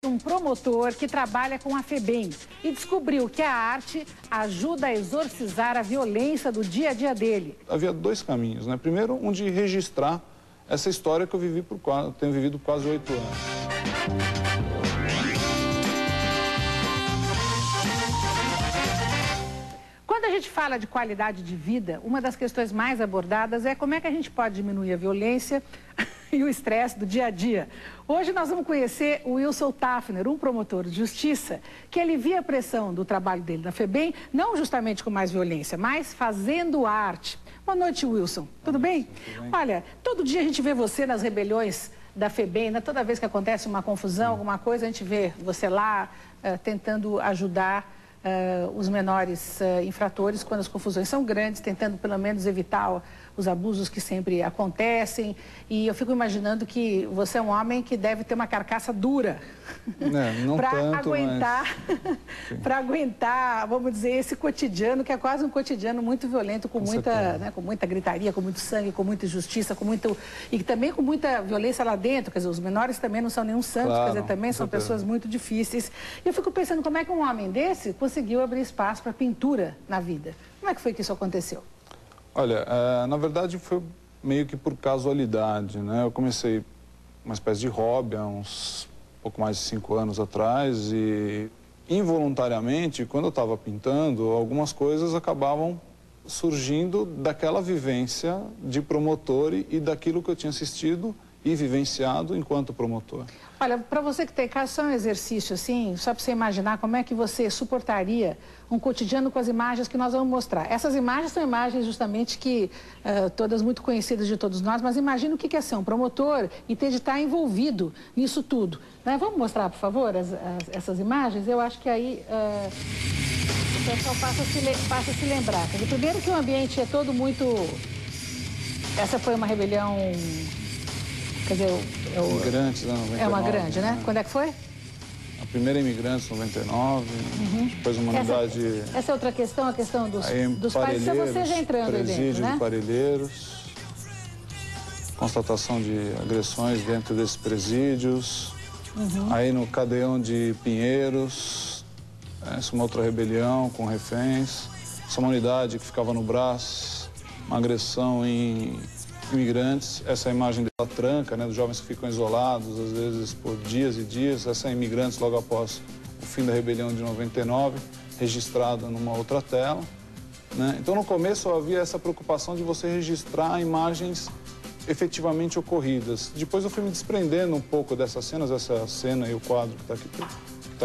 Um promotor que trabalha com a FEBEM e descobriu que a arte ajuda a exorcizar a violência do dia a dia dele. Havia dois caminhos, né? Primeiro, um de registrar essa história que eu tenho vivido por quase 8 anos. Quando a gente fala de qualidade de vida, uma das questões mais abordadas é como é que a gente pode diminuir a violência e o estresse do dia a dia. Hoje nós vamos conhecer o Wilson Tafner, um promotor de justiça, que alivia a pressão do trabalho dele na FEBEM, não justamente com mais violência, mas fazendo arte. Boa noite, Wilson. Tudo bem? Tudo bem. Olha, todo dia a gente vê você nas rebeliões da FEBEM, né? Toda vez que acontece uma confusão, alguma coisa, a gente vê você lá tentando ajudar os menores infratores quando as confusões são grandes, tentando pelo menos evitar os abusos que sempre acontecem. E eu fico imaginando que você é um homem que deve ter uma carcaça dura para aguentar, para aguentar, vamos dizer, esse cotidiano que é quase um cotidiano muito violento, com muita gritaria, com muito sangue, com muita injustiça, e também com muita violência lá dentro. Quer dizer, os menores também não são nenhum santo, claro, quer dizer, também são pessoas muito difíceis. E eu fico pensando como é que um homem desse conseguiu abrir espaço para pintura na vida. Como é que foi que isso aconteceu? Olha, na verdade foi meio que por casualidade, né? Eu comecei uma espécie de hobby há uns pouco mais de 5 anos atrás e involuntariamente, quando eu estava pintando, algumas coisas acabavam surgindo daquela vivência de promotor e daquilo que eu tinha assistido e vivenciado enquanto promotor. Olha, para você que tem casa, só um exercício assim, só para você imaginar como é que você suportaria um cotidiano com as imagens que nós vamos mostrar. Essas imagens são imagens justamente que, todas muito conhecidas de todos nós, mas imagina o que é ser um promotor e ter de estar envolvido nisso tudo. Né? Vamos mostrar, por favor, essas imagens? Eu acho que aí o pessoal passa a se lembrar. Quer dizer, primeiro que o ambiente é todo muito... Essa foi uma rebelião... Quer dizer, Imigrantes, né, 99, é uma grande, né? Quando é que foi? A primeira Imigrantes, 99, depois uma unidade... Essa é outra questão, a questão dos pais. Só você já entrando aí dentro, presídio né? de Parelheiros, constatação de agressões dentro desses presídios, aí no Cadeão de Pinheiros, essa é uma outra rebelião com reféns, essa é uma unidade que ficava no Brás, uma agressão em imigrantes, essa é a imagem da tranca, né, dos jovens que ficam isolados, às vezes por dias e dias, essa é imigrantes logo após o fim da rebelião de 99, registrada numa outra tela. Né? Então, no começo, havia essa preocupação de você registrar imagens efetivamente ocorridas. Depois eu fui me desprendendo um pouco dessas cenas, essa cena e o quadro que está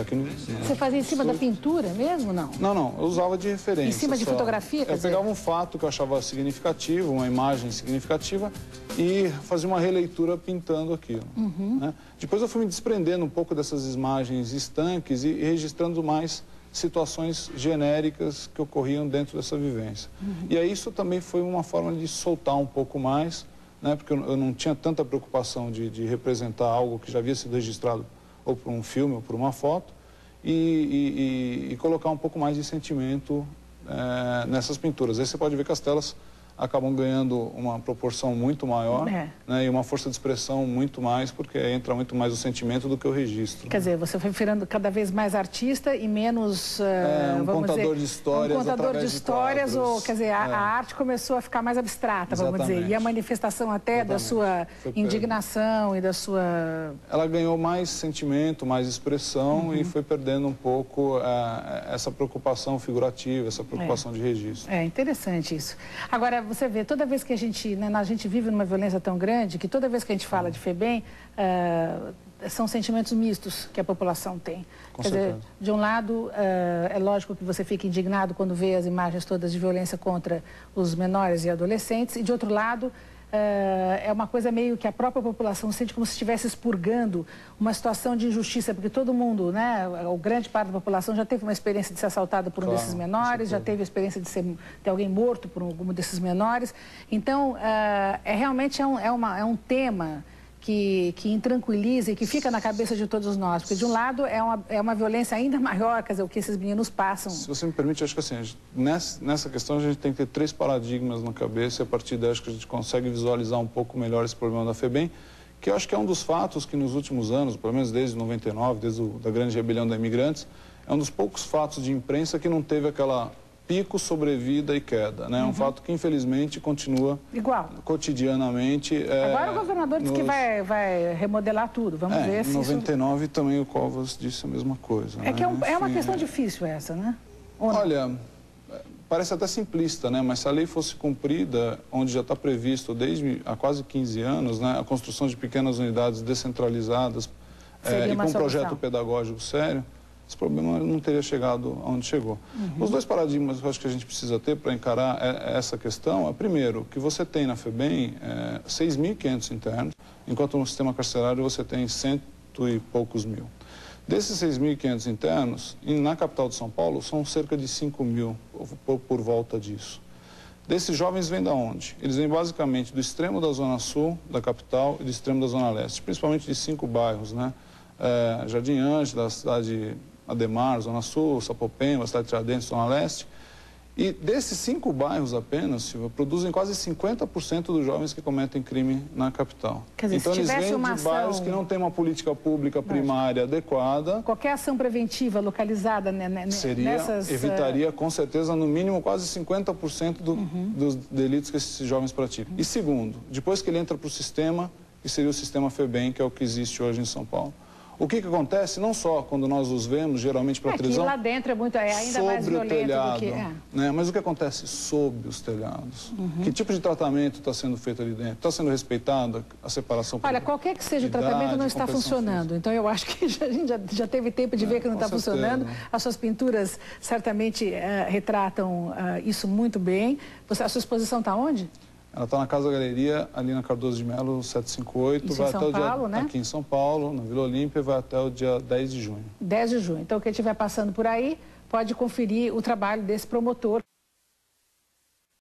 aqui no... Você fazia em cima da pintura mesmo, não? Não, eu usava de referência. Em cima de fotografia, quer dizer? Eu pegava um fato que eu achava significativo, uma imagem significativa, e fazia uma releitura pintando aquilo. Né? Depois eu fui me desprendendo um pouco dessas imagens estanques e registrando mais situações genéricas que ocorriam dentro dessa vivência. E aí isso também foi uma forma de soltar um pouco mais, né? Porque eu não tinha tanta preocupação de representar algo que já havia sido registrado ou por um filme ou por uma foto, e colocar um pouco mais de sentimento nessas pinturas. Aí você pode ver que as telas acabam ganhando uma proporção muito maior, né, e uma força de expressão muito mais, porque entra muito mais o sentimento do que o registro. Quer dizer, você foi virando cada vez mais artista e menos, vamos contador dizer, de histórias, um contador de histórias, ou quer dizer, a arte começou a ficar mais abstrata, vamos dizer, e a manifestação até da sua indignação e da sua... Ela ganhou mais sentimento, mais expressão e foi perdendo um pouco essa preocupação figurativa, essa preocupação de registro. É interessante isso. Agora, você vê, toda vez que a gente vive numa violência tão grande, que toda vez que a gente fala de FEBEM, são sentimentos mistos que a população tem. Quer dizer, de um lado, é lógico que você fica indignado quando vê as imagens todas de violência contra os menores e adolescentes, e de outro lado, é uma coisa meio que a própria população sente como se estivesse expurgando uma situação de injustiça, porque todo mundo, né, a grande parte da população já teve uma experiência de ser assaltado por um desses menores, já teve a experiência de ter alguém morto por algum desses menores. Então, realmente é um tema que intranquiliza e que fica na cabeça de todos nós, porque de um lado é uma violência ainda maior, quer dizer, o que esses meninos passam. Se você me permite, acho que assim, nessa questão a gente tem que ter 3 paradigmas na cabeça, e a partir daí acho que a gente consegue visualizar um pouco melhor esse problema da FEBEM, que eu acho que é um dos fatos que nos últimos anos, pelo menos desde 99, desde a grande rebelião da imigrantes, é um dos poucos fatos de imprensa que não teve aquela pico, sobrevida e queda, né? É um fato que, infelizmente, continua igual cotidianamente. Agora o governador disse que vai remodelar tudo, vamos ver se em 99 isso... também o Covas disse a mesma coisa. É que é uma questão difícil essa, né? Olha, parece até simplista, né? Mas se a lei fosse cumprida, onde já está previsto desde há quase 15 anos, né, a construção de pequenas unidades descentralizadas e com um projeto pedagógico sério, esse problema não teria chegado onde chegou. Os dois paradigmas que eu acho que a gente precisa ter para encarar essa questão é, primeiro, que você tem na FEBEM 6.500 internos, enquanto no sistema carcerário você tem 100 e poucos mil. Desses 6.500 internos, na capital de São Paulo, são cerca de 5.000 por volta disso. Desses jovens vêm da onde? Eles vêm basicamente do extremo da Zona Sul, da capital, e do extremo da Zona Leste, principalmente de 5 bairros, né? Jardim Ângela, cidade Ademar, Zona Sul, Sapopemba, cidade Tiradentes, Zona Leste. E desses 5 bairros apenas, Silvia, produzem quase 50% dos jovens que cometem crime na capital. Quer dizer, então, eles vêm de bairros que não têm uma política pública primária adequada. Qualquer ação preventiva localizada nessas... Evitaria, com certeza, no mínimo, quase 50% dos delitos que esses jovens praticam. E segundo, depois que ele entra para o sistema, que seria o sistema FEBEM, que é o que existe hoje em São Paulo. O que acontece, não só quando nós os vemos, geralmente para televisão, lá dentro é muito, ainda mais violento telhado, do que... né? Mas o que acontece sob os telhados? Que tipo de tratamento está sendo feito ali dentro? Está sendo respeitada a separação? Olha, qualquer que seja o tratamento não está funcionando. Física. Então eu acho que a gente já teve tempo de ver que não está funcionando. As suas pinturas certamente retratam isso muito bem. A sua exposição está onde? Ela está na Casa Galeria, ali na Cardoso de Melo, 758. Vai até o dia, né? Aqui em São Paulo, na Vila Olímpia, vai até o dia 10 de junho. 10 de junho. Então, quem estiver passando por aí pode conferir o trabalho desse promotor